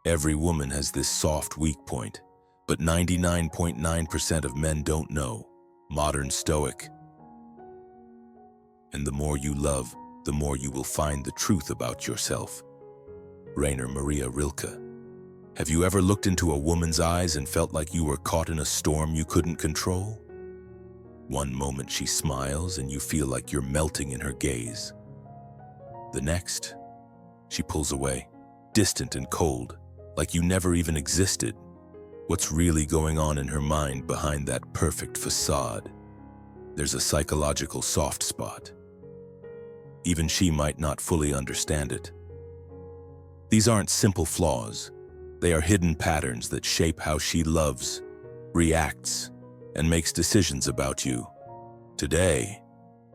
Every woman has this soft weak point, but 99.9% of men don't know. Modern Stoic. And the more you love, the more you will find the truth about yourself. Rainer Maria Rilke. Have you ever looked into a woman's eyes and felt like you were caught in a storm you couldn't control? One moment she smiles and you feel like you're melting in her gaze. The next, she pulls away, distant and cold, like you never even existed. What's really going on in her mind behind that perfect facade? There's a psychological soft spot. Even she might not fully understand it. These aren't simple flaws. They are hidden patterns that shape how she loves, reacts, and makes decisions about you. Today,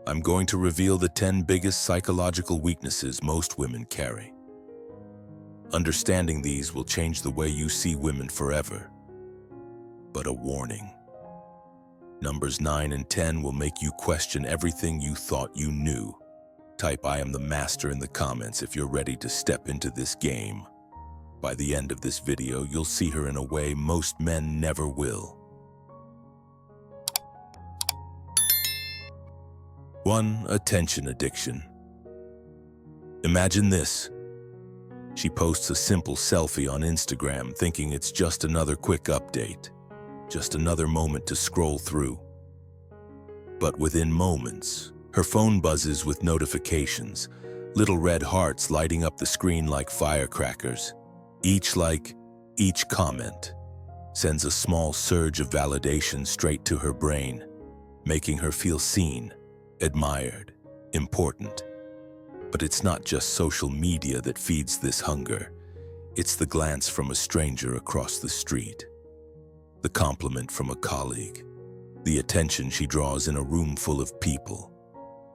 I'm going to reveal the 10 biggest psychological weaknesses most women carry. Understanding these will change the way you see women forever. But a warning. Numbers 9 and 10 will make you question everything you thought you knew. Type "I am the master" in the comments if you're ready to step into this game. By the end of this video, you'll see her in a way most men never will. 1. Attention addiction. Imagine this. She posts a simple selfie on Instagram thinking it's just another quick update, just another moment to scroll through. But within moments, her phone buzzes with notifications, little red hearts lighting up the screen like firecrackers. Each like, each comment, sends a small surge of validation straight to her brain, making her feel seen, admired, important. But it's not just social media that feeds this hunger. It's the glance from a stranger across the street, the compliment from a colleague, the attention she draws in a room full of people.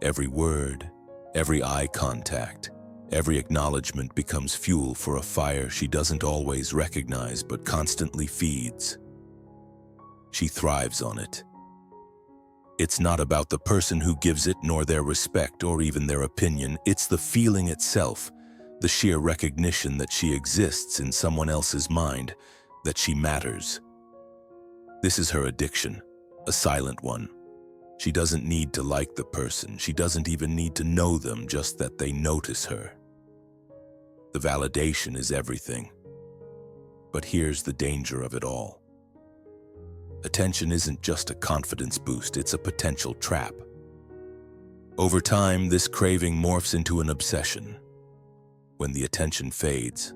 Every word, every eye contact, every acknowledgement becomes fuel for a fire she doesn't always recognize but constantly feeds. She thrives on it. It's not about the person who gives it, nor their respect or even their opinion. It's the feeling itself, the sheer recognition that she exists in someone else's mind, that she matters. This is her addiction, a silent one. She doesn't need to like the person. She doesn't even need to know them, just that they notice her. The validation is everything. But here's the danger of it all. Attention isn't just a confidence boost, it's a potential trap. Over time, this craving morphs into an obsession. When the attention fades,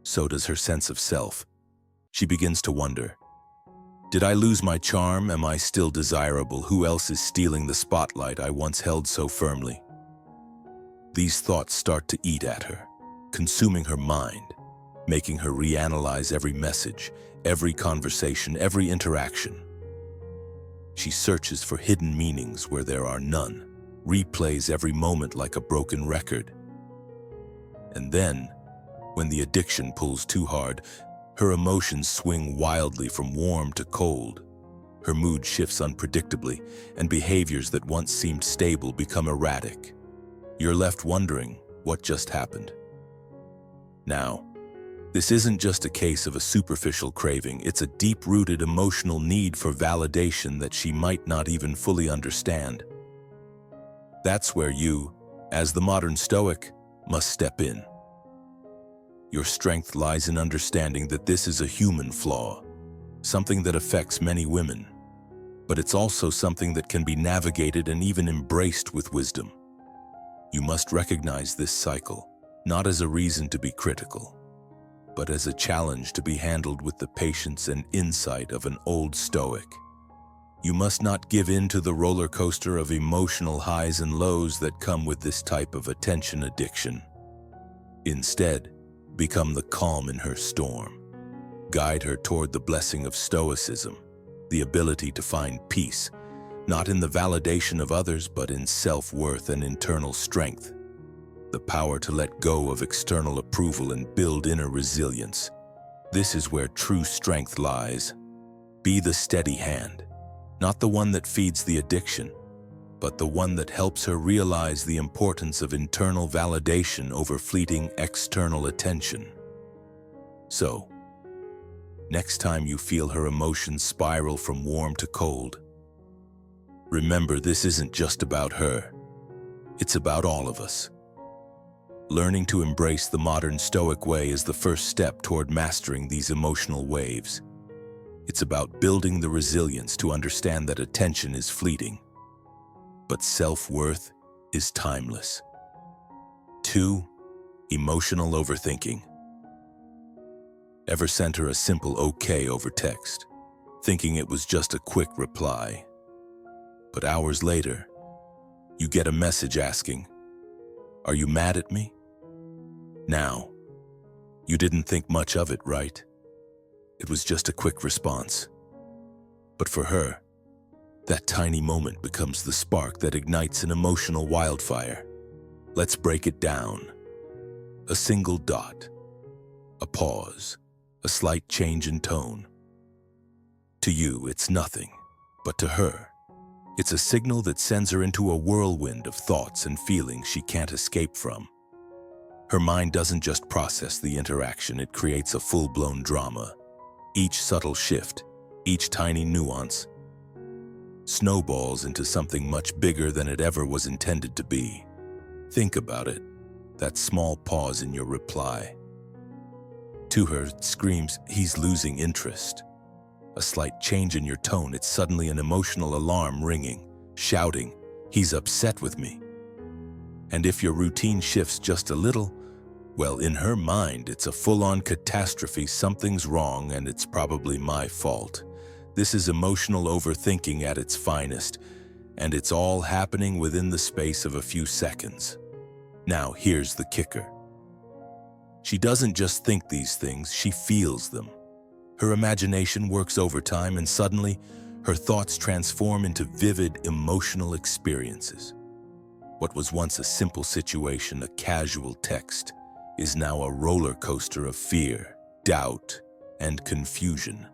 so does her sense of self. She begins to wonder, did I lose my charm? Am I still desirable? Who else is stealing the spotlight I once held so firmly? These thoughts start to eat at her, consuming her mind, making her reanalyze every message, every conversation, every interaction. She searches for hidden meanings where there are none, replays every moment like a broken record. And then, when the addiction pulls too hard, her emotions swing wildly from warm to cold. Her mood shifts unpredictably, and behaviors that once seemed stable become erratic. You're left wondering what just happened. Now, this isn't just a case of a superficial craving, it's a deep-rooted emotional need for validation that she might not even fully understand. That's where you, as the modern Stoic, must step in. Your strength lies in understanding that this is a human flaw, something that affects many women, but it's also something that can be navigated and even embraced with wisdom. You must recognize this cycle, not as a reason to be critical, but as a challenge to be handled with the patience and insight of an old Stoic. You must not give in to the roller coaster of emotional highs and lows that come with this type of attention addiction. Instead, become the calm in her storm. Guide her toward the blessing of Stoicism, the ability to find peace, not in the validation of others, but in self-worth and internal strength. The power to let go of external approval and build inner resilience. This is where true strength lies. Be the steady hand, not the one that feeds the addiction, but the one that helps her realize the importance of internal validation over fleeting external attention. So, next time you feel her emotions spiral from warm to cold, remember this isn't just about her. It's about all of us. Learning to embrace the modern Stoic way is the first step toward mastering these emotional waves. It's about building the resilience to understand that attention is fleeting, but self-worth is timeless. 2. Emotional overthinking. Ever sent her a simple okay over text, thinking it was just a quick reply? But hours later, you get a message asking, "Are you mad at me?" Now, you didn't think much of it, right? It was just a quick response. But for her, that tiny moment becomes the spark that ignites an emotional wildfire. Let's break it down. A single dot, a pause, a slight change in tone. To you, it's nothing, but to her, it's a signal that sends her into a whirlwind of thoughts and feelings she can't escape from. Her mind doesn't just process the interaction, it creates a full-blown drama. Each subtle shift, each tiny nuance, snowballs into something much bigger than it ever was intended to be. Think about it, that small pause in your reply. To her, it screams, "He's losing interest." A slight change in your tone, it's suddenly an emotional alarm ringing, shouting, "He's upset with me." And if your routine shifts just a little, well, in her mind, it's a full-on catastrophe. Something's wrong and it's probably my fault. This is emotional overthinking at its finest, and it's all happening within the space of a few seconds. Now, here's the kicker. She doesn't just think these things, she feels them. Her imagination works overtime, and suddenly, her thoughts transform into vivid emotional experiences. What was once a simple situation, a casual text, is now a roller coaster of fear, doubt, and confusion.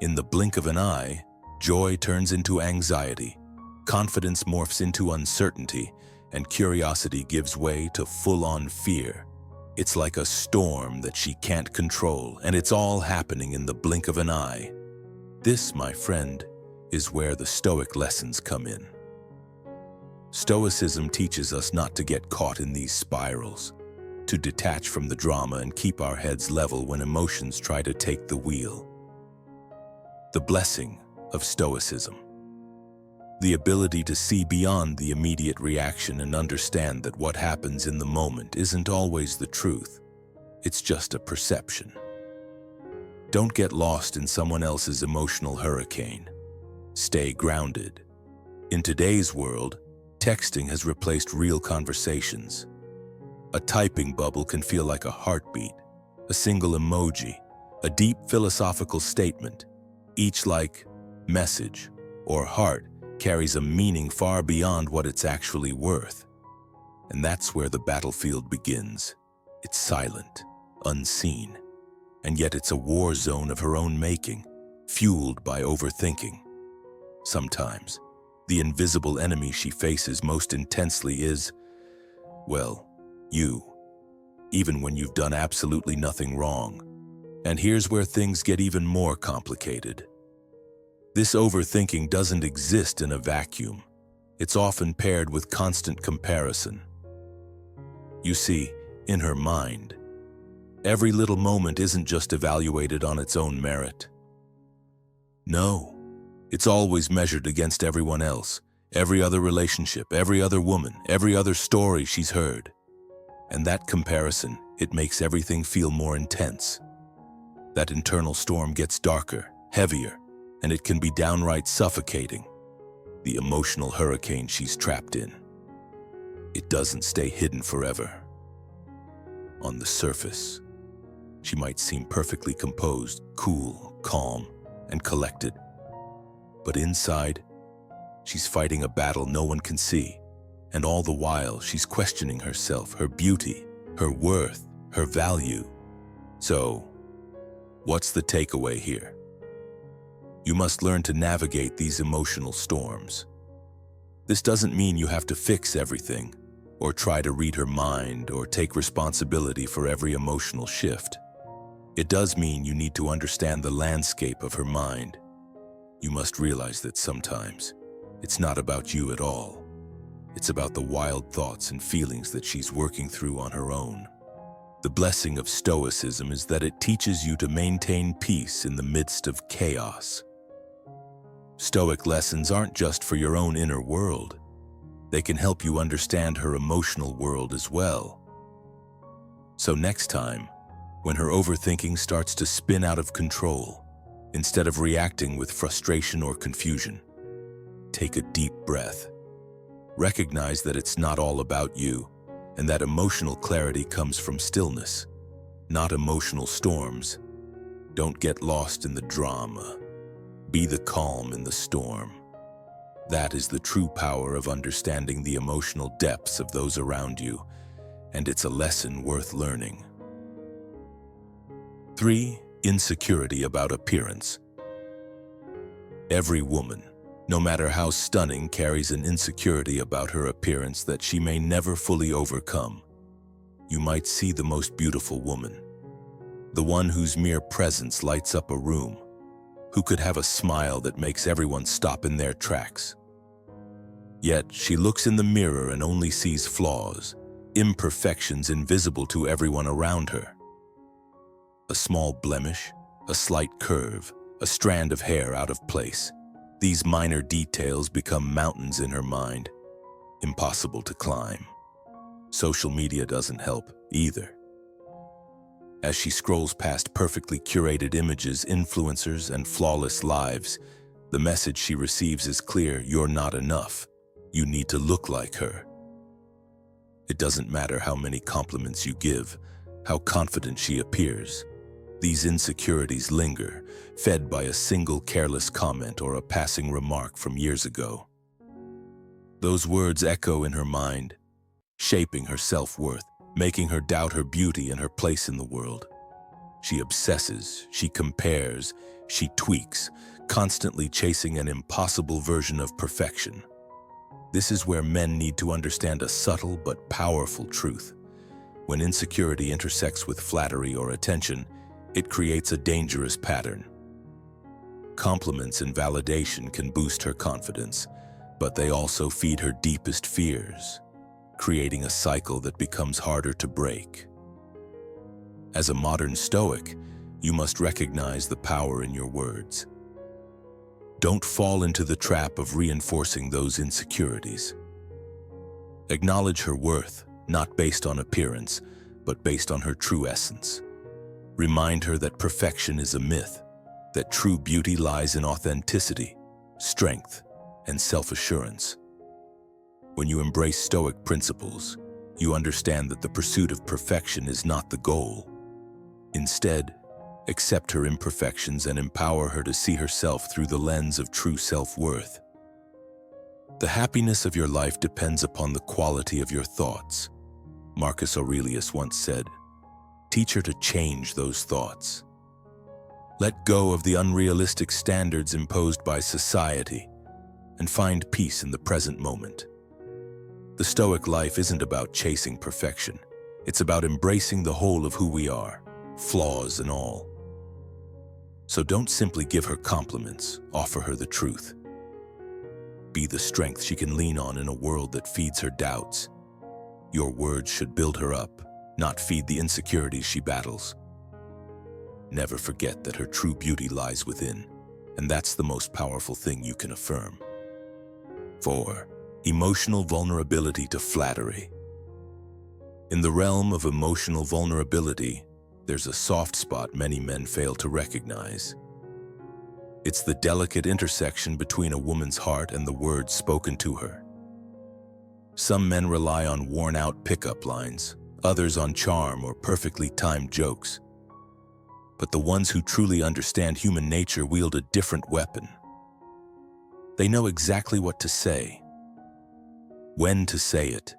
In the blink of an eye, joy turns into anxiety, confidence morphs into uncertainty, and curiosity gives way to full-on fear. It's like a storm that she can't control, and it's all happening in the blink of an eye. This, my friend, is where the Stoic lessons come in. Stoicism teaches us not to get caught in these spirals, to detach from the drama and keep our heads level when emotions try to take the wheel. The Blessing of Stoicism. The ability to see beyond the immediate reaction and understand that what happens in the moment isn't always the truth. It's just a perception. Don't get lost in someone else's emotional hurricane. Stay grounded. In today's world, texting has replaced real conversations. A typing bubble can feel like a heartbeat, a single emoji, a deep philosophical statement. Each like, message, or heart carries a meaning far beyond what it's actually worth. And that's where the battlefield begins. It's silent, unseen, and yet it's a war zone of her own making, fueled by overthinking. Sometimes, the invisible enemy she faces most intensely is, well, you, even when you've done absolutely nothing wrong. And here's where things get even more complicated. This overthinking doesn't exist in a vacuum. It's often paired with constant comparison. You see, in her mind, every little moment isn't just evaluated on its own merit. No, it's always measured against everyone else, every other relationship, every other woman, every other story she's heard. And that comparison, it makes everything feel more intense. That internal storm gets darker, heavier, and it can be downright suffocating. The emotional hurricane she's trapped in. It doesn't stay hidden forever. On the surface, she might seem perfectly composed, cool, calm, and collected. But inside, she's fighting a battle no one can see. And all the while, she's questioning herself, her beauty, her worth, her value. So, what's the takeaway here? You must learn to navigate these emotional storms. This doesn't mean you have to fix everything, or try to read her mind, or take responsibility for every emotional shift. It does mean you need to understand the landscape of her mind. You must realize that sometimes it's not about you at all. It's about the wild thoughts and feelings that she's working through on her own. The blessing of Stoicism is that it teaches you to maintain peace in the midst of chaos. Stoic lessons aren't just for your own inner world. They can help you understand her emotional world as well. So next time, when her overthinking starts to spin out of control, instead of reacting with frustration or confusion, take a deep breath. Recognize that it's not all about you, and that emotional clarity comes from stillness, not emotional storms. Don't get lost in the drama. Be the calm in the storm. That is the true power of understanding the emotional depths of those around you, and it's a lesson worth learning. 3. Insecurity about appearance. Every woman, no matter how stunning, carries an insecurity about her appearance that she may never fully overcome. You might see the most beautiful woman, the one whose mere presence lights up a room, who could have a smile that makes everyone stop in their tracks. Yet she looks in the mirror and only sees flaws, imperfections invisible to everyone around her. A small blemish, a slight curve, a strand of hair out of place. These minor details become mountains in her mind, impossible to climb. Social media doesn't help either. As she scrolls past perfectly curated images, influencers, and flawless lives, the message she receives is clear: you're not enough. You need to look like her. It doesn't matter how many compliments you give, how confident she appears. These insecurities linger, fed by a single careless comment or a passing remark from years ago. Those words echo in her mind, shaping her self-worth, making her doubt her beauty and her place in the world. She obsesses, she compares, she tweaks, constantly chasing an impossible version of perfection. This is where men need to understand a subtle but powerful truth. When insecurity intersects with flattery or attention, it creates a dangerous pattern. Compliments and validation can boost her confidence, but they also feed her deepest fears, creating a cycle that becomes harder to break. As a modern Stoic, you must recognize the power in your words. Don't fall into the trap of reinforcing those insecurities. Acknowledge her worth, not based on appearance, but based on her true essence. Remind her that perfection is a myth, that true beauty lies in authenticity, strength, and self-assurance. When you embrace Stoic principles, you understand that the pursuit of perfection is not the goal. Instead, accept her imperfections and empower her to see herself through the lens of true self-worth. The happiness of your life depends upon the quality of your thoughts. Marcus Aurelius once said, "Teach her to change those thoughts." Let go of the unrealistic standards imposed by society and find peace in the present moment. The Stoic life isn't about chasing perfection. It's about embracing the whole of who we are, flaws and all. So don't simply give her compliments, offer her the truth. Be the strength she can lean on in a world that feeds her doubts. Your words should build her up, not feed the insecurities she battles. Never forget that her true beauty lies within, and that's the most powerful thing you can affirm. 4. Emotional vulnerability to flattery. In the realm of emotional vulnerability, there's a soft spot many men fail to recognize. It's the delicate intersection between a woman's heart and the words spoken to her. Some men rely on worn-out pickup lines, others on charm or perfectly timed jokes. But the ones who truly understand human nature wield a different weapon. They know exactly what to say, when to say it,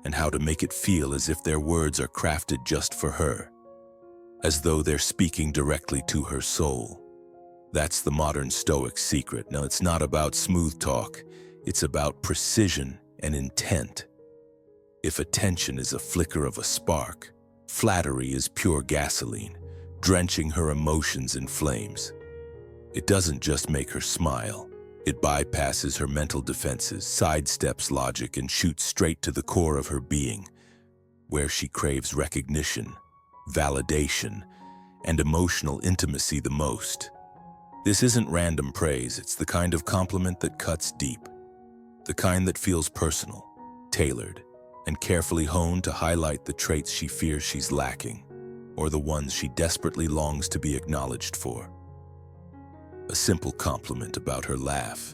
and how to make it feel as if their words are crafted just for her, as though they're speaking directly to her soul. That's the modern Stoic secret. Now, it's not about smooth talk, it's about precision and intent. If attention is a flicker of a spark, flattery is pure gasoline, drenching her emotions in flames. It doesn't just make her smile. It bypasses her mental defenses, sidesteps logic, and shoots straight to the core of her being, where she craves recognition, validation, and emotional intimacy the most. This isn't random praise, it's the kind of compliment that cuts deep, the kind that feels personal, tailored, and carefully honed to highlight the traits she fears she's lacking, or the ones she desperately longs to be acknowledged for. A simple compliment about her laugh,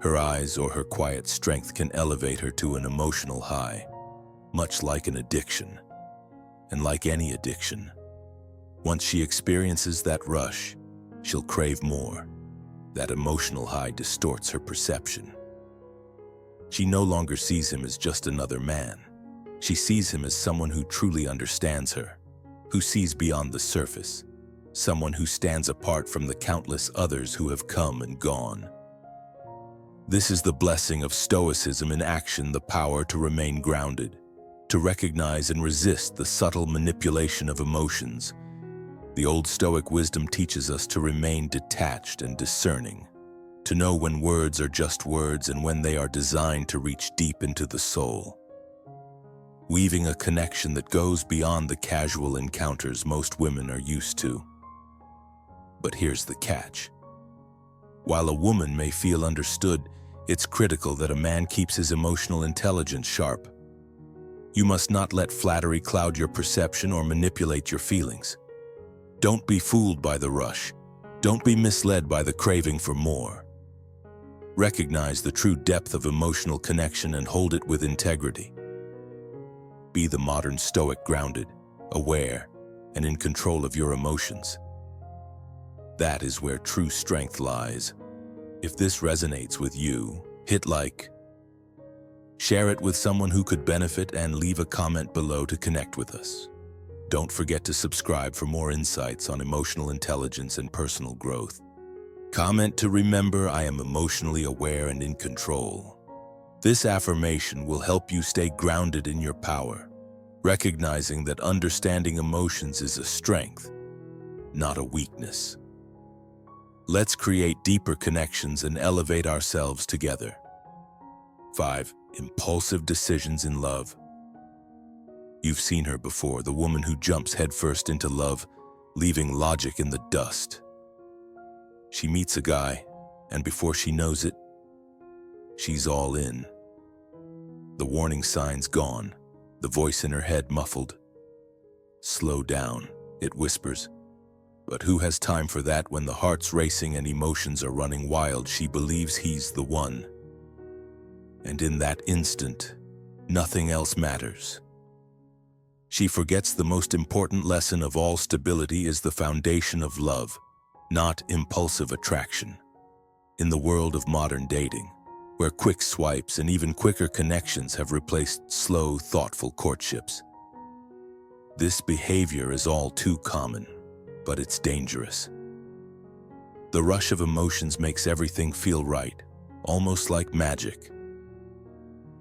her eyes, or her quiet strength can elevate her to an emotional high, much like an addiction. And like any addiction, once she experiences that rush, she'll crave more. That emotional high distorts her perception. She no longer sees him as just another man. She sees him as someone who truly understands her, who sees beyond the surface, someone who stands apart from the countless others who have come and gone. This is the blessing of Stoicism in action, the power to remain grounded, to recognize and resist the subtle manipulation of emotions. The old Stoic wisdom teaches us to remain detached and discerning, to know when words are just words and when they are designed to reach deep into the soul, weaving a connection that goes beyond the casual encounters most women are used to. But here's the catch. While a woman may feel understood, it's critical that a man keeps his emotional intelligence sharp. You must not let flattery cloud your perception or manipulate your feelings. Don't be fooled by the rush. Don't be misled by the craving for more. Recognize the true depth of emotional connection and hold it with integrity. Be the modern Stoic, grounded, aware, and in control of your emotions. That is where true strength lies. If this resonates with you, hit like, share it with someone who could benefit, and leave a comment below to connect with us. Don't forget to subscribe for more insights on emotional intelligence and personal growth. Comment to remember I am emotionally aware and in control. This affirmation will help you stay grounded in your power, recognizing that understanding emotions is a strength, not a weakness. Let's create deeper connections and elevate ourselves together. 5. Impulsive decisions in love. You've seen her before, the woman who jumps headfirst into love, leaving logic in the dust. She meets a guy, and before she knows it, she's all in. The warning signs gone, the voice in her head muffled. Slow down, it whispers. But who has time for that when the heart's racing and emotions are running wild? She believes he's the one. And in that instant, nothing else matters. She forgets the most important lesson of all: stability is the foundation of love, not impulsive attraction. In the world of modern dating, where quick swipes and even quicker connections have replaced slow, thoughtful courtships, this behavior is all too common. But it's dangerous. The rush of emotions makes everything feel right, almost like magic.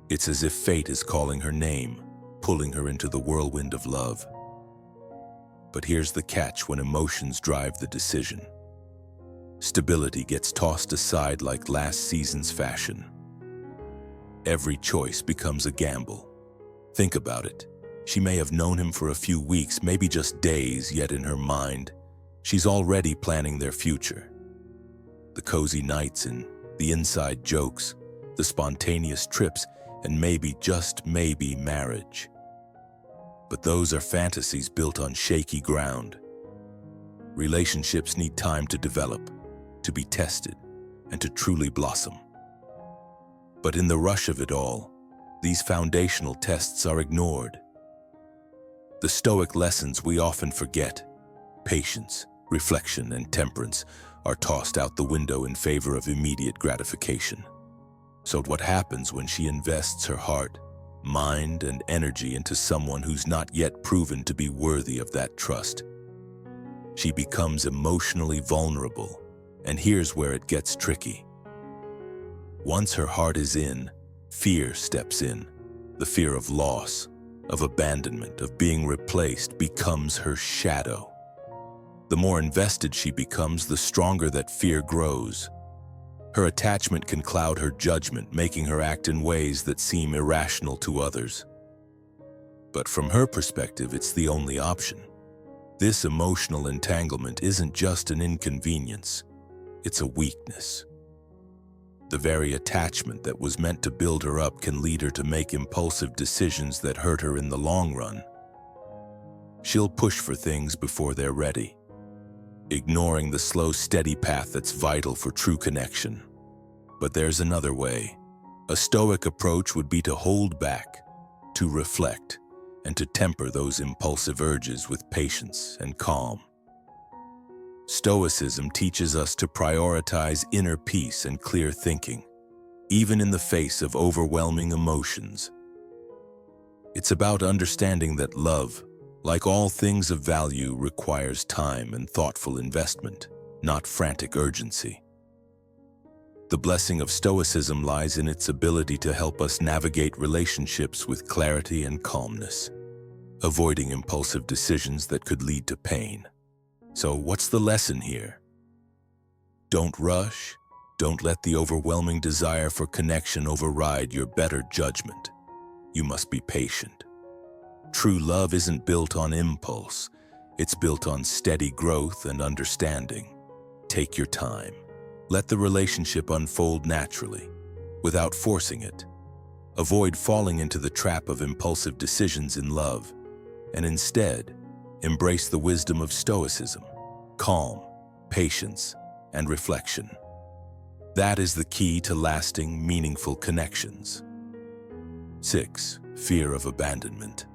It's as if fate is calling her name, pulling her into the whirlwind of love. But here's the catch: when emotions drive the decision, stability gets tossed aside like last season's fashion. Every choice becomes a gamble. Think about it. She may have known him for a few weeks, maybe just days, yet in her mind, she's already planning their future. The cozy nights and the inside jokes, the spontaneous trips, and maybe, just maybe, marriage. But those are fantasies built on shaky ground. Relationships need time to develop, to be tested, and to truly blossom. But in the rush of it all, these foundational tests are ignored. The Stoic lessons we often forget, patience, reflection, and temperance, are tossed out the window in favor of immediate gratification. So what happens when she invests her heart, mind, and energy into someone who's not yet proven to be worthy of that trust? She becomes emotionally vulnerable, and here's where it gets tricky. Once her heart is in, fear steps in. The fear of loss, of abandonment, of being replaced becomes her shadow. The more invested she becomes, the stronger that fear grows. Her attachment can cloud her judgment, making her act in ways that seem irrational to others. But from her perspective, it's the only option. This emotional entanglement isn't just an inconvenience, it's a weakness. The very attachment that was meant to build her up can lead her to make impulsive decisions that hurt her in the long run. She'll push for things before they're ready, ignoring the slow, steady path that's vital for true connection. But there's another way. A Stoic approach would be to hold back, to reflect, and to temper those impulsive urges with patience and calm. Stoicism teaches us to prioritize inner peace and clear thinking, even in the face of overwhelming emotions. It's about understanding that love, like all things of value, requires time and thoughtful investment, not frantic urgency. The blessing of Stoicism lies in its ability to help us navigate relationships with clarity and calmness, avoiding impulsive decisions that could lead to pain. So what's the lesson here? Don't rush. Don't let the overwhelming desire for connection override your better judgment. You must be patient. True love isn't built on impulse. It's built on steady growth and understanding. Take your time. Let the relationship unfold naturally, without forcing it. Avoid falling into the trap of impulsive decisions in love, and instead, embrace the wisdom of Stoicism, calm, patience, and reflection. That is the key to lasting, meaningful connections. 6. Fear of abandonment.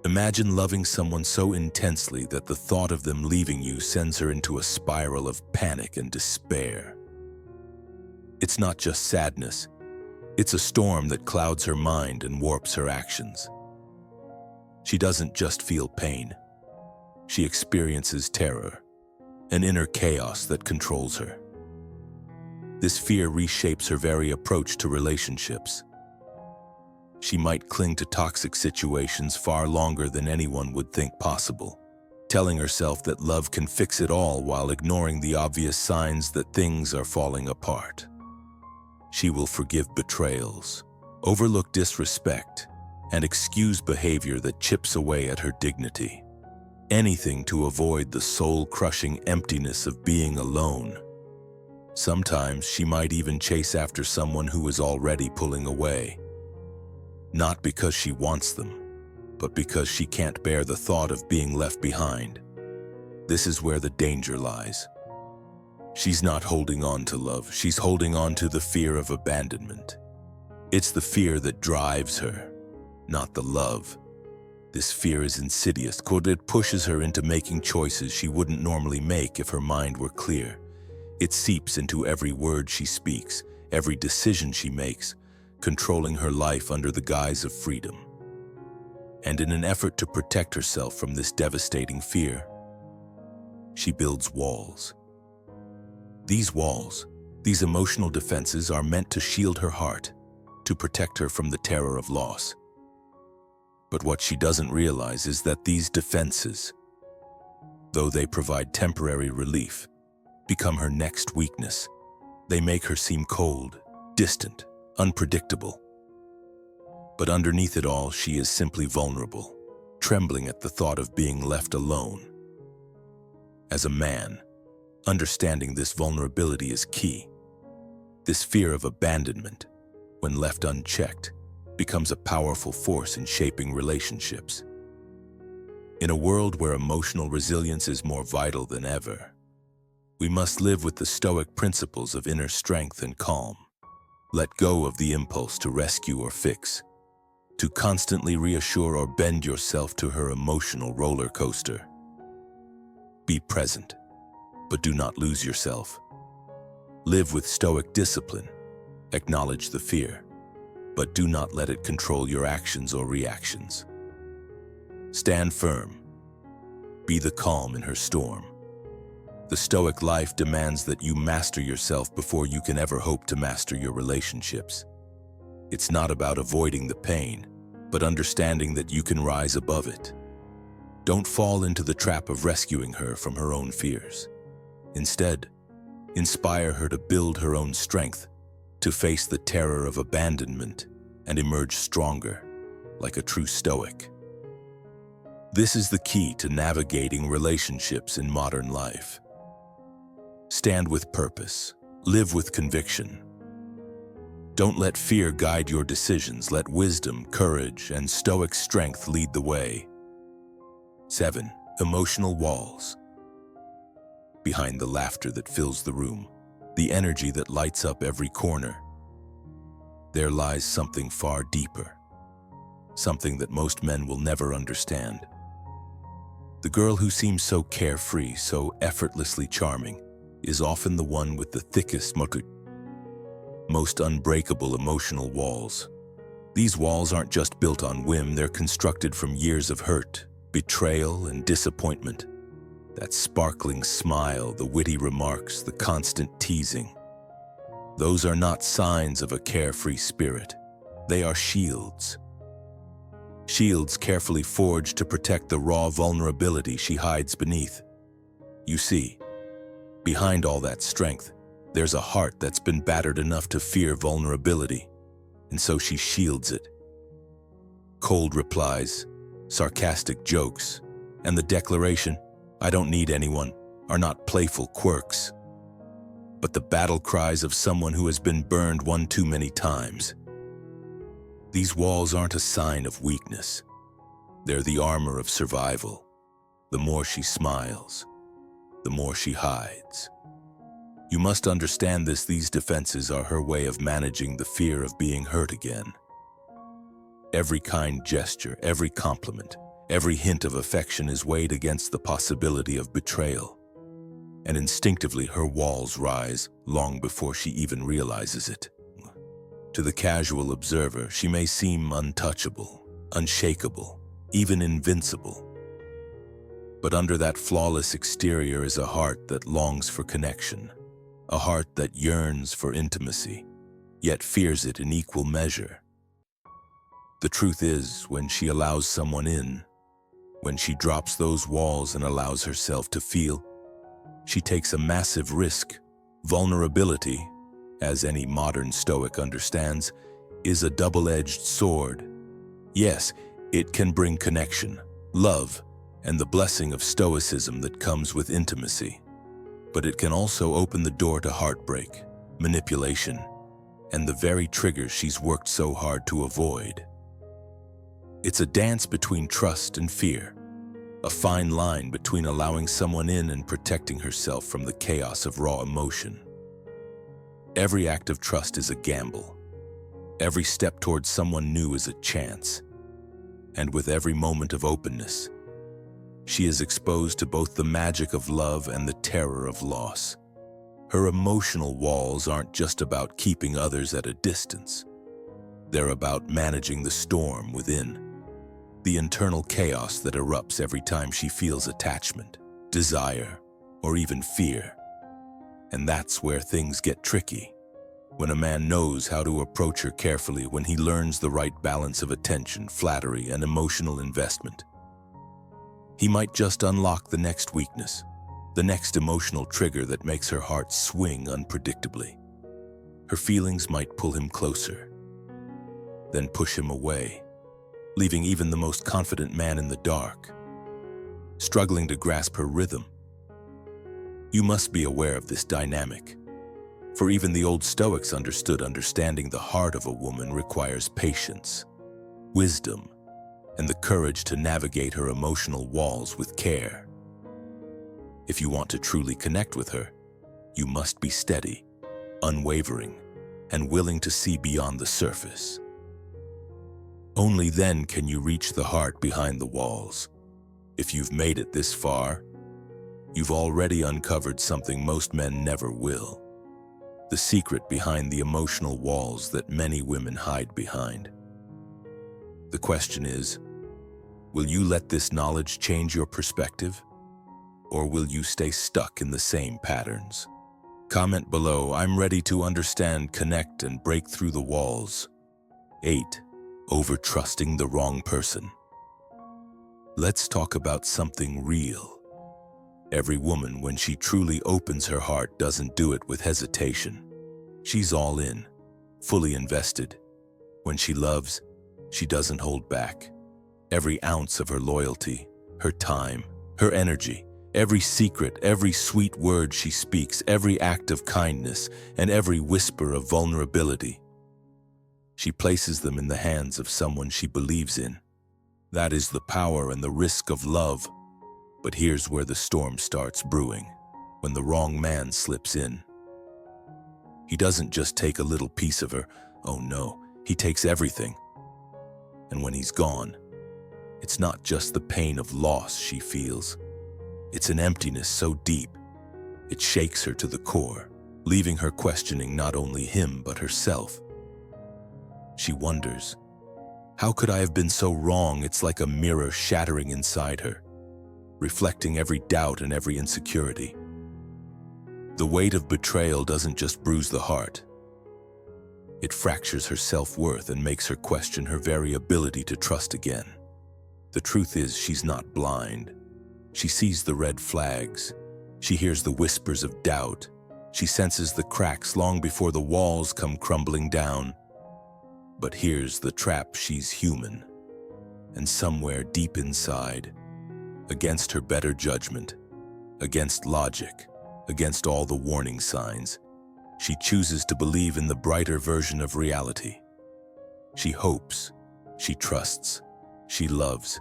Imagine loving someone so intensely that the thought of them leaving you sends her into a spiral of panic and despair. It's not just sadness, it's a storm that clouds her mind and warps her actions. She doesn't just feel pain. She experiences terror, an inner chaos that controls her. This fear reshapes her very approach to relationships. She might cling to toxic situations far longer than anyone would think possible, telling herself that love can fix it all while ignoring the obvious signs that things are falling apart. She will forgive betrayals, overlook disrespect, and excuse behavior that chips away at her dignity. Anything to avoid the soul-crushing emptiness of being alone. Sometimes she might even chase after someone who is already pulling away. Not because she wants them, but because she can't bear the thought of being left behind. This is where the danger lies. She's not holding on to love, she's holding on to the fear of abandonment. It's the fear that drives her, not the love. This fear is insidious because it pushes her into making choices she wouldn't normally make if her mind were clear. It seeps into every word she speaks, every decision she makes, controlling her life under the guise of freedom. And in an effort to protect herself from this devastating fear, she builds walls. These walls, these emotional defenses, are meant to shield her heart, to protect her from the terror of loss. But what she doesn't realize is that these defenses, though they provide temporary relief, become her next weakness. They make her seem cold, distant, unpredictable. But underneath it all, she is simply vulnerable, trembling at the thought of being left alone. As a man, understanding this vulnerability is key. This fear of abandonment, when left unchecked, becomes a powerful force in shaping relationships. In a world where emotional resilience is more vital than ever, we must live with the Stoic principles of inner strength and calm. Let go of the impulse to rescue or fix, to constantly reassure or bend yourself to her emotional roller coaster. Be present, but do not lose yourself. Live with Stoic discipline. Acknowledge the fear, but do not let it control your actions or reactions. Stand firm. Be the calm in her storm. The Stoic life demands that you master yourself before you can ever hope to master your relationships. It's not about avoiding the pain, but understanding that you can rise above it. Don't fall into the trap of rescuing her from her own fears. Instead, inspire her to build her own strength, to face the terror of abandonment and emerge stronger, like a true Stoic. This is the key to navigating relationships in modern life. Stand with purpose. Live with conviction. Don't let fear guide your decisions. Let wisdom, courage, and Stoic strength lead the way. 7. Emotional walls. Behind the laughter that fills the room, the energy that lights up every corner, there lies something far deeper, something that most men will never understand. The girl who seems so carefree, so effortlessly charming, is often the one with the thickest, most unbreakable emotional walls. These walls aren't just built on whim, they're constructed from years of hurt, betrayal, and disappointment. That sparkling smile, the witty remarks, the constant teasing. Those are not signs of a carefree spirit. They are shields. Shields carefully forged to protect the raw vulnerability she hides beneath. You see, behind all that strength, there's a heart that's been battered enough to fear vulnerability, and so she shields it. Cold replies, sarcastic jokes, and the declaration, "I don't need anyone," are not playful quirks, but the battle cries of someone who has been burned one too many times. These walls aren't a sign of weakness. They're the armor of survival. The more she smiles, the more she hides. You must understand this. These defenses are her way of managing the fear of being hurt again. Every kind gesture, every compliment, every hint of affection is weighed against the possibility of betrayal. And instinctively her walls rise long before she even realizes it. To the casual observer, she may seem untouchable, unshakable, even invincible. But under that flawless exterior is a heart that longs for connection, a heart that yearns for intimacy, yet fears it in equal measure. The truth is, when she allows someone in, when she drops those walls and allows herself to feel, she takes a massive risk. Vulnerability, as any modern Stoic understands, is a double-edged sword. Yes, it can bring connection, love, and the blessing of Stoicism that comes with intimacy. But it can also open the door to heartbreak, manipulation, and the very triggers she's worked so hard to avoid. It's a dance between trust and fear, a fine line between allowing someone in and protecting herself from the chaos of raw emotion. Every act of trust is a gamble. Every step towards someone new is a chance. And with every moment of openness, she is exposed to both the magic of love and the terror of loss. Her emotional walls aren't just about keeping others at a distance. They're about managing the storm within, the internal chaos that erupts every time she feels attachment, desire, or even fear. And that's where things get tricky. When a man knows how to approach her carefully, when he learns the right balance of attention, flattery, and emotional investment, he might just unlock the next weakness, the next emotional trigger that makes her heart swing unpredictably. Her feelings might pull him closer, then push him away, leaving even the most confident man in the dark, struggling to grasp her rhythm. You must be aware of this dynamic, for even the old Stoics understood understanding the heart of a woman requires patience, wisdom, and the courage to navigate her emotional walls with care. If you want to truly connect with her, you must be steady, unwavering, and willing to see beyond the surface. Only then can you reach the heart behind the walls. If you've made it this far, you've already uncovered something most men never will: the secret behind the emotional walls that many women hide behind. The question is, will you let this knowledge change your perspective? Or will you stay stuck in the same patterns? Comment below. I'm ready to understand, connect, and break through the walls. 8. Overtrusting the wrong person. Let's talk about something real. Every woman, when she truly opens her heart, doesn't do it with hesitation. She's all in, fully invested. When she loves, she doesn't hold back. Every ounce of her loyalty, her time, her energy, every secret, every sweet word she speaks, every act of kindness, and every whisper of vulnerability. She places them in the hands of someone she believes in. That is the power and the risk of love. But here's where the storm starts brewing, when the wrong man slips in. He doesn't just take a little piece of her. Oh no, he takes everything. And when he's gone, it's not just the pain of loss she feels. It's an emptiness so deep, it shakes her to the core, leaving her questioning not only him but herself. She wonders, how could I have been so wrong? It's like a mirror shattering inside her, reflecting every doubt and every insecurity. The weight of betrayal doesn't just bruise the heart. It fractures her self-worth and makes her question her very ability to trust again. The truth is, she's not blind. She sees the red flags. She hears the whispers of doubt. She senses the cracks long before the walls come crumbling down. But here's the trap: she's human. And somewhere deep inside, against her better judgment, against logic, against all the warning signs, she chooses to believe in the brighter version of reality. She hopes, she trusts, she loves.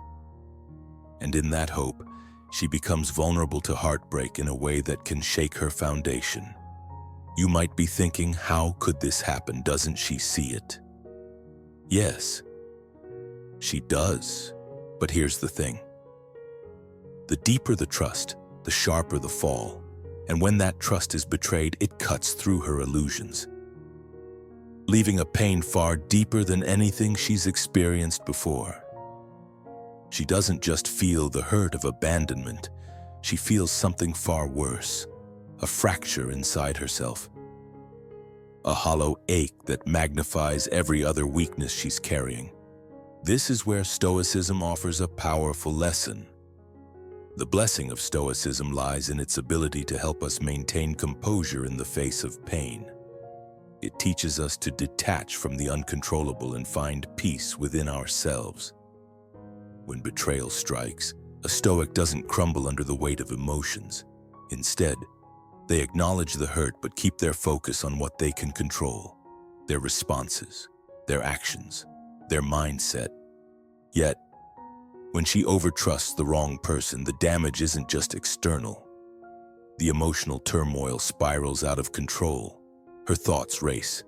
And in that hope, she becomes vulnerable to heartbreak in a way that can shake her foundation. You might be thinking, how could this happen? Doesn't she see it? Yes, she does. But here's the thing. The deeper the trust, the sharper the fall. And when that trust is betrayed, it cuts through her illusions, leaving a pain far deeper than anything she's experienced before. She doesn't just feel the hurt of abandonment, she feels something far worse, a fracture inside herself, a hollow ache that magnifies every other weakness she's carrying. This is where Stoicism offers a powerful lesson. The blessing of Stoicism lies in its ability to help us maintain composure in the face of pain. It teaches us to detach from the uncontrollable and find peace within ourselves. When betrayal strikes, a Stoic doesn't crumble under the weight of emotions. Instead, they acknowledge the hurt but keep their focus on what they can control: their responses, their actions, their mindset. Yet, when she overtrusts the wrong person, the damage isn't just external. The emotional turmoil spirals out of control. Her thoughts race.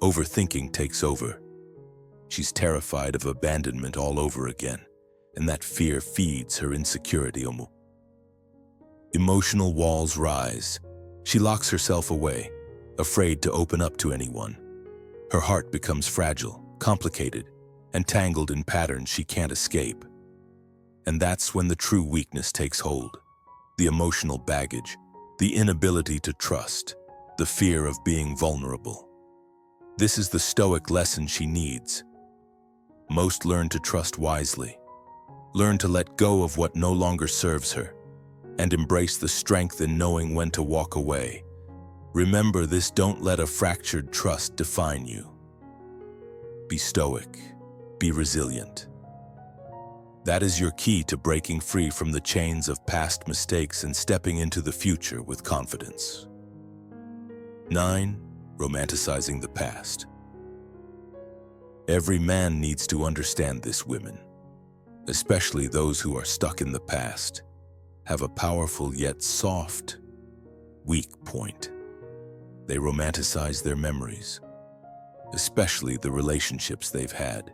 Overthinking takes over. She's terrified of abandonment all over again, and that fear feeds her insecurity. Emotional walls rise. She locks herself away, afraid to open up to anyone. Her heart becomes fragile, complicated, and tangled in patterns she can't escape. And that's when the true weakness takes hold. The emotional baggage, the inability to trust, the fear of being vulnerable. This is the Stoic lesson she needs. Most learn to trust wisely, learn to let go of what no longer serves her, and embrace the strength in knowing when to walk away. Remember this: don't let a fractured trust define you. Be stoic, be resilient. That is your key to breaking free from the chains of past mistakes and stepping into the future with confidence. 9. Romanticizing the past. Every man needs to understand this. Women, especially those who are stuck in the past, have a powerful yet soft, weak point. They romanticize their memories, especially the relationships they've had.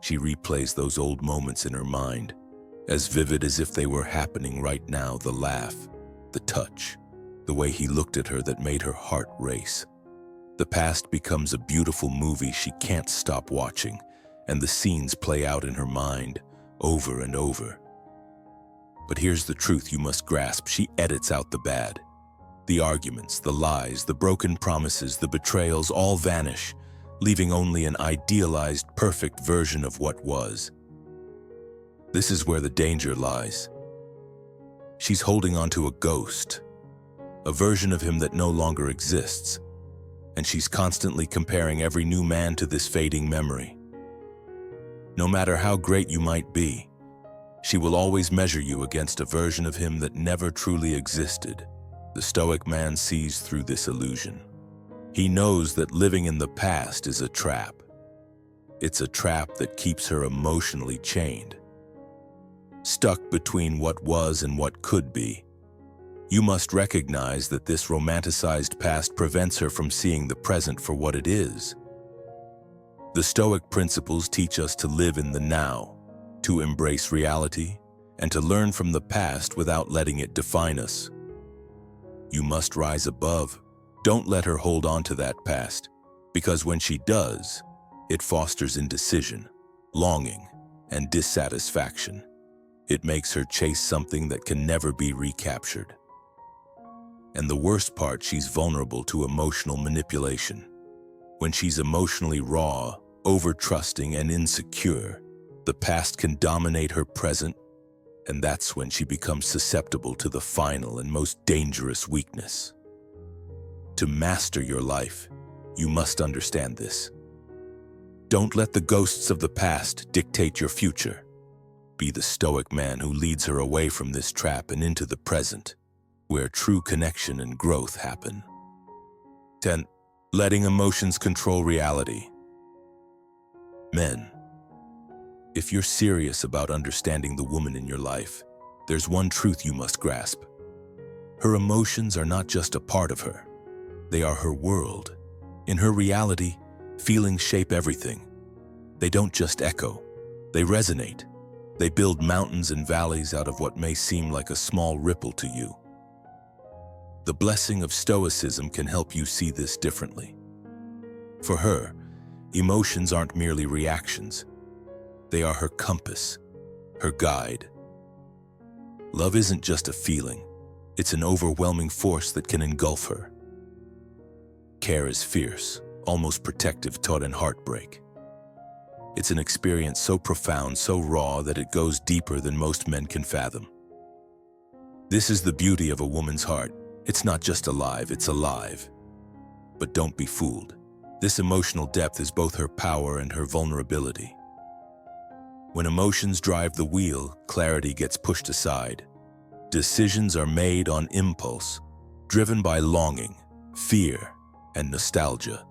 She replays those old moments in her mind, as vivid as if they were happening right now: the laugh, the touch, the way he looked at her that made her heart race. The past becomes a beautiful movie she can't stop watching, and the scenes play out in her mind over and over. But here's the truth you must grasp: she edits out the bad. The arguments, the lies, the broken promises, the betrayals all vanish, leaving only an idealized, perfect version of what was. This is where the danger lies. She's holding onto a ghost, a version of him that no longer exists, and she's constantly comparing every new man to this fading memory. No matter how great you might be, she will always measure you against a version of him that never truly existed. The Stoic man sees through this illusion. He knows that living in the past is a trap. It's a trap that keeps her emotionally chained, stuck between what was and what could be. You must recognize that this romanticized past prevents her from seeing the present for what it is. The Stoic principles teach us to live in the now, to embrace reality, and to learn from the past without letting it define us. You must rise above. Don't let her hold on to that past, because when she does, it fosters indecision, longing, and dissatisfaction. It makes her chase something that can never be recaptured. And the worst part, she's vulnerable to emotional manipulation. When she's emotionally raw, overtrusting, and insecure, the past can dominate her present, and that's when she becomes susceptible to the final and most dangerous weakness. To master your life, you must understand this. Don't let the ghosts of the past dictate your future. Be the Stoic man who leads her away from this trap and into the present, where true connection and growth happen. 10. Letting emotions control reality. Men, if you're serious about understanding the woman in your life, there's one truth you must grasp. Her emotions are not just a part of her. They are her world. In her reality, feelings shape everything. They don't just echo, they resonate. They build mountains and valleys out of what may seem like a small ripple to you. The Blessing of Stoicism can help you see this differently. For her, emotions aren't merely reactions. They are her compass, her guide. Love isn't just a feeling. It's an overwhelming force that can engulf her. Care is fierce, almost protective, taught in heartbreak. It's an experience so profound, so raw, that it goes deeper than most men can fathom. This is the beauty of a woman's heart. It's not just alive, it's alive. But don't be fooled. This emotional depth is both her power and her vulnerability. When emotions drive the wheel, clarity gets pushed aside. Decisions are made on impulse, driven by longing, fear, and nostalgia,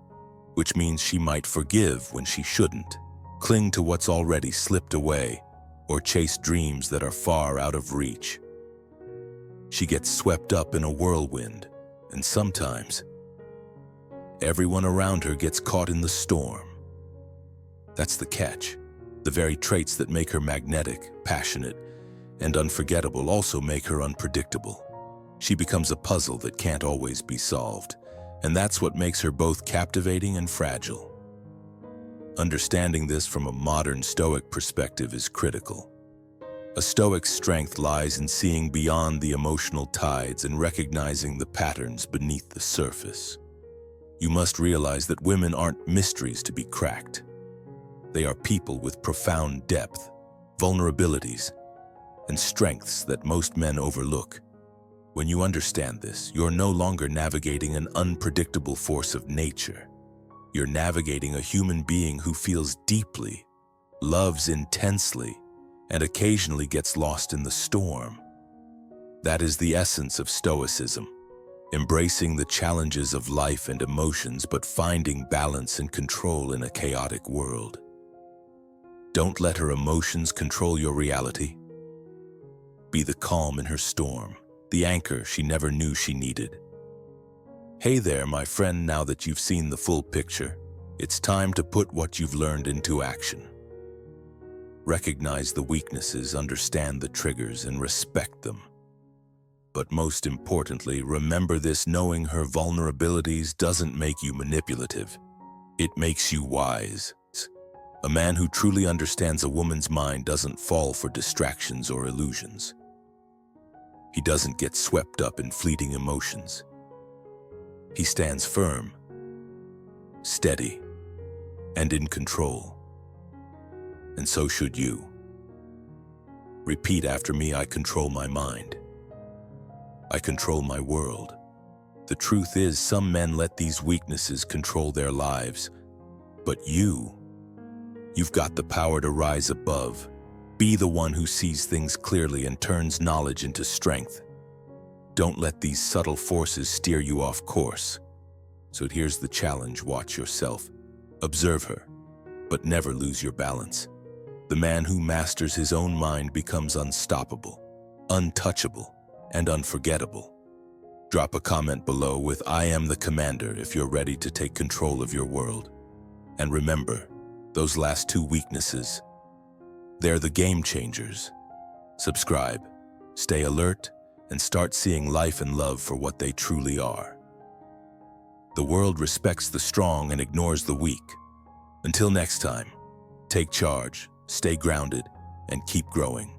which means she might forgive when she shouldn't, cling to what's already slipped away, or chase dreams that are far out of reach. She gets swept up in a whirlwind, and sometimes everyone around her gets caught in the storm. That's the catch. The very traits that make her magnetic, passionate, and unforgettable also make her unpredictable. She becomes a puzzle that can't always be solved, and that's what makes her both captivating and fragile. Understanding this from a modern Stoic perspective is critical. A Stoic's strength lies in seeing beyond the emotional tides and recognizing the patterns beneath the surface. You must realize that women aren't mysteries to be cracked. They are people with profound depth, vulnerabilities, and strengths that most men overlook. When you understand this, you're no longer navigating an unpredictable force of nature. You're navigating a human being who feels deeply, loves intensely, and occasionally gets lost in the storm. That is the essence of Stoicism, embracing the challenges of life and emotions, but finding balance and control in a chaotic world. Don't let her emotions control your reality. Be the calm in her storm, the anchor she never knew she needed. Hey there, my friend, now that you've seen the full picture, it's time to put what you've learned into action. Recognize the weaknesses, understand the triggers, and respect them. But most importantly, remember this: knowing her vulnerabilities doesn't make you manipulative. It makes you wise. A man who truly understands a woman's mind doesn't fall for distractions or illusions. He doesn't get swept up in fleeting emotions. He stands firm, steady, and in control. And so should you. Repeat after me. I control my mind. I control my world. The truth is, some men let these weaknesses control their lives. But you've got the power to rise above. Be the one who sees things clearly and turns knowledge into strength. Don't let these subtle forces steer you off course. So here's the challenge. Watch yourself. Observe her, but never lose your balance. The man who masters his own mind becomes unstoppable, untouchable, and unforgettable. Drop a comment below with "I am the commander" if you're ready to take control of your world. And remember, those last two weaknesses, they're the game changers. Subscribe, stay alert, and start seeing life and love for what they truly are. The world respects the strong and ignores the weak. Until next time, take charge, stay grounded, and keep growing.